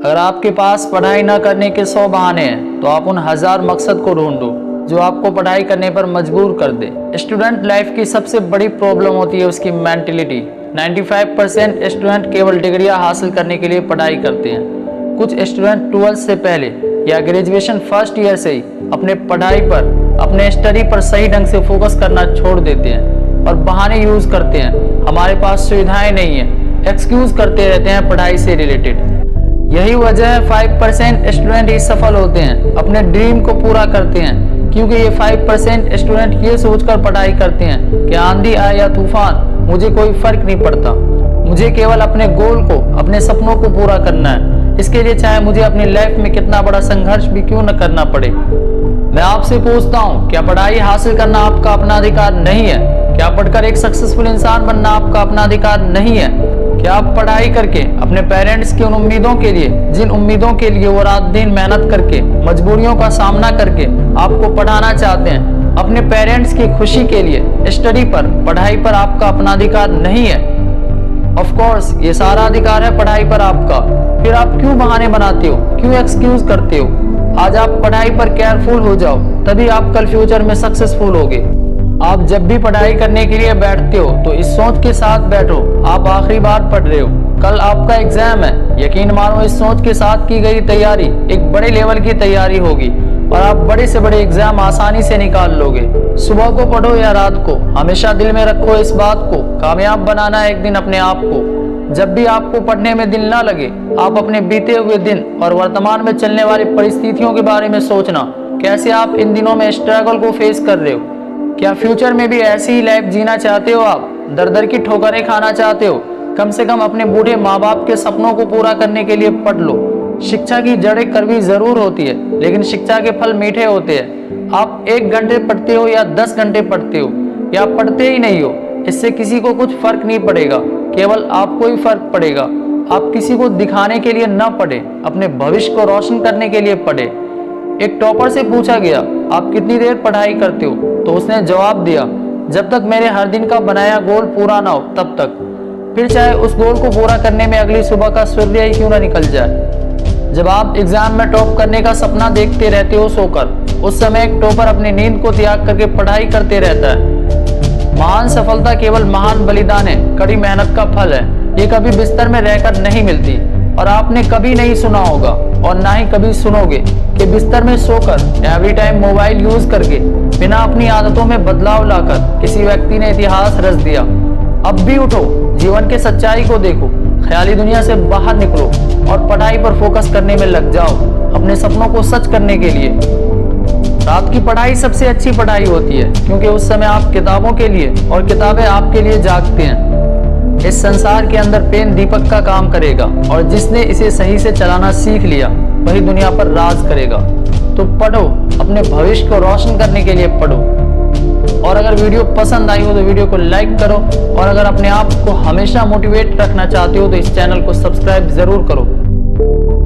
अगर आपके पास पढ़ाई न करने के 100 बहाने हैं तो आप उन 1000 मकसद को ढूंढो जो आपको पढ़ाई करने पर मजबूर कर दे। स्टूडेंट लाइफ की सबसे बड़ी प्रॉब्लम होती है उसकी मेंटलिटी। 95% स्टूडेंट केवल डिग्रियां हासिल करने के लिए पढ़ाई करते हैं। कुछ स्टूडेंट 12th से पहले या ग्रेजुएशन फर्स्ट ईयर से ही अपने पढ़ाई पर, अपने स्टडी पर सही ढंग से फोकस करना छोड़ देते हैं और बहाने यूज करते हैं। हमारे पास सुविधाएं नहीं है, एक्सक्यूज करते रहते हैं पढ़ाई से रिलेटेड। यही वजह है 5% स्टूडेंट ही सफल होते हैं, अपने ड्रीम को पूरा करते हैं, क्योंकि ये 5% स्टूडेंट ये सोचकर पढ़ाई करते हैं कि आंधी आए या तूफान मुझे कोई फर्क नहीं पड़ता, मुझे केवल अपने गोल को, अपने सपनों को पूरा करना है। इसके लिए चाहे मुझे अपनी लाइफ में कितना बड़ा संघर्ष भी क्यों न करना पड़े। मैं आपसे पूछता हूँ, क्या पढ़ाई हासिल करना आपका अपना अधिकार नहीं है? क्या पढ़कर एक सक्सेसफुल इंसान बनना आपका अपना अधिकार नहीं है? क्या आप पढ़ाई करके अपने पेरेंट्स की उन उम्मीदों के लिए, जिन उम्मीदों के लिए वो रात दिन मेहनत करके, मजबूरियों का सामना करके आपको पढ़ाना चाहते हैं, अपने पेरेंट्स की खुशी के लिए स्टडी पर, पढ़ाई पर आपका अपना अधिकार नहीं है? ऑफ कोर्स ये सारा अधिकार है पढ़ाई पर आपका। फिर आप क्यों बहाने बनाते हो, क्यों एक्सक्यूज करते हो? आज आप पढ़ाई पर केयरफुल हो जाओ, तभी आप कल फ्यूचर में सक्सेसफुल होगे। आप जब भी पढ़ाई करने के लिए बैठते हो तो इस सोच के साथ बैठो आप आखिरी बार पढ़ रहे हो, कल आपका एग्जाम है। यकीन मानो इस सोच के साथ की गई तैयारी एक बड़े लेवल की तैयारी होगी और आप बड़े से बड़े एग्जाम आसानी से निकाल लोगे। सुबह को पढ़ो या रात को, हमेशा दिल में रखो इस बात को, कामयाब बनाना है एक दिन अपने आप को। जब भी आपको पढ़ने में दिल ना लगे, आप अपने बीते हुए दिन और वर्तमान में चलने वाली परिस्थितियों के बारे में सोचना, कैसे आप इन दिनों में स्ट्रगल को फेस कर रहे हो। क्या फ्यूचर में भी ऐसी ही लाइफ जीना चाहते हो? आप दर दर की ठोकरें खाना चाहते हो? कम से कम अपने बूढ़े माँ बाप के सपनों को पूरा करने के लिए पढ़ लो। शिक्षा की जड़ें कड़वी जरूर होती है, लेकिन शिक्षा के फल मीठे होते हैं। आप 1 घंटे पढ़ते हो या 10 घंटे पढ़ते हो या पढ़ते ही नहीं हो, इससे किसी को कुछ फर्क नहीं पड़ेगा, केवल आपको ही फर्क पड़ेगा। आप किसी को दिखाने के लिए न पढ़े, अपने भविष्य को रोशन करने के लिए पढ़े। एक टॉपर से पूछा गया, आप कितनी देर पढ़ाई करते हो? तो उसने जवाब दिया, जब तक मेरे हर दिन का बनाया गोल पूरा ना हो तब तक। फिर चाहे उस गोल को पूरा करने में अगली सुबह का सूर्य ही क्यों ना निकल जाए। जब आप एग्जाम में टॉप करने का सपना देखते रहते हो सोकर, उस समय एक टॉपर अपनी नींद को त्याग करके पढ़ाई करते रहता है। महान सफलता केवल महान बलिदान है, कड़ी मेहनत का फल है। ये कभी बिस्तर में रहकर नहीं मिलती और आपने कभी नहीं सुना होगा और ना ही कभी सुनोगे कि बिस्तर में सोकर एवरी टाइम मोबाइल यूज करके, बिना अपनी आदतों में बदलाव लाकर किसी व्यक्ति ने इतिहास रच दिया। अब भी उठो, जीवन के सच्चाई को देखो, ख्याली दुनिया से बाहर निकलो और पढ़ाई पर फोकस करने में लग जाओ, अपने सपनों को सच करने के लिए। रात की पढ़ाई सबसे अच्छी पढ़ाई होती है, क्योंकि उस समय आप किताबों के लिए और किताबें आपके लिए जागते हैं। इस संसार के अंदर पेन दीपक का काम करेगा और जिसने इसे सही से चलाना सीख लिया वही दुनिया पर राज करेगा। तो पढ़ो, अपने भविष्य को रोशन करने के लिए पढ़ो। और अगर वीडियो पसंद आई हो तो वीडियो को लाइक करो और अगर अपने आप को हमेशा मोटिवेट रखना चाहते हो तो इस चैनल को सब्सक्राइब जरूर करो।